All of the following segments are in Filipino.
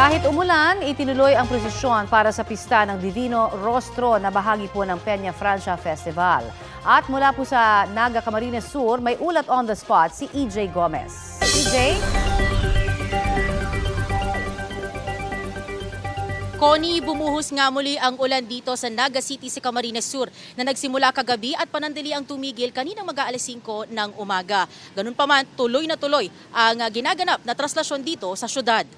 Kahit umulan, itinuloy ang prosesyon para sa pista ng Divino Rostro na bahagi po ng Peña Francia Festival. At mula po sa Naga, Camarines Sur, may ulat on the spot si EJ Gomez. EJ? Connie, bumuhos nga muli ang ulan dito sa Naga City sa Camarines Sur na nagsimula kagabi at panandali ang tumigil kaninang mag-aalas 5 ng umaga. Ganun pa man, tuloy na tuloy ang ginaganap na traslasyon dito sa syudad.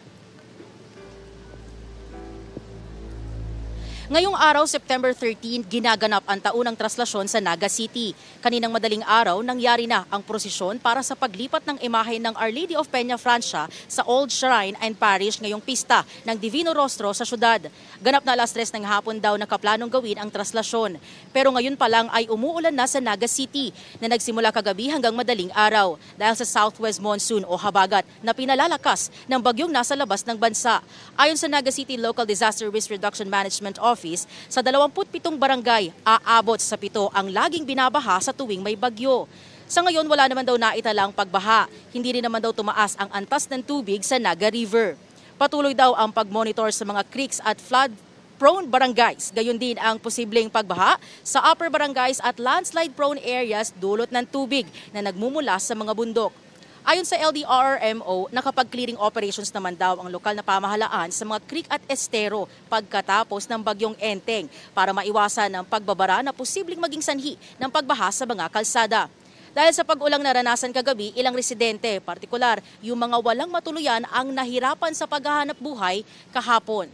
Ngayong araw, September 13, ginaganap ang taunang traslasyon sa Naga City. Kaninang madaling araw, nangyari na ang prosesyon para sa paglipat ng imahe ng Our Lady of Peña Francia sa Old Shrine and Parish ngayong pista ng Divino Rostro sa syudad. Ganap na alas 3 ng hapon daw nakaplanong gawin ang traslasyon. Pero ngayon pa lang ay umuulan na sa Naga City na nagsimula kagabi hanggang madaling araw dahil sa southwest monsoon o habagat na pinalalakas ng bagyong nasa labas ng bansa. Ayon sa Naga City Local Disaster Risk Reduction Management Office, sa 27 barangay, aabot sa 7 ang laging binabaha sa tuwing may bagyo. Sa ngayon, wala naman daw naitalang pagbaha. Hindi rin naman daw tumaas ang antas ng tubig sa Naga River. Patuloy daw ang pag-monitor sa mga creeks at flood-prone barangays. Gayon din ang posibleng pagbaha sa upper barangays at landslide-prone areas dulot ng tubig na nagmumula sa mga bundok. Ayon sa LDRRMO, nakapag-clearing operations naman daw ang lokal na pamahalaan sa mga creek at estero pagkatapos ng bagyong Enteng para maiwasan ang pagbabara na posibleng maging sanhi ng pagbaha sa mga kalsada. Dahil sa pag-ulang naranasan kagabi, ilang residente, partikular yung mga walang matuluyan ang nahirapan sa paghahanap buhay kahapon.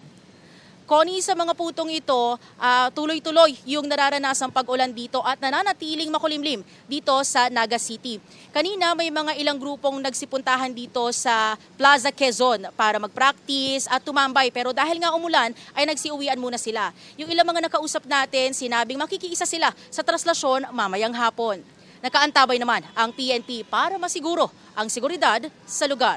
Connie, sa mga putong ito, tuloy-tuloy yung nararanasang pag-ulan dito at nananatiling makulimlim dito sa Naga City. Kanina may mga ilang grupong nagsipuntahan dito sa Plaza Quezon para mag-practice at tumambay. Pero dahil nga umulan, ay nagsiuwian muna sila. Yung ilang mga nakausap natin, sinabing makikiisa sila sa traslasyon mamayang hapon. Nakaantabay naman ang PNP para masiguro ang seguridad sa lugar.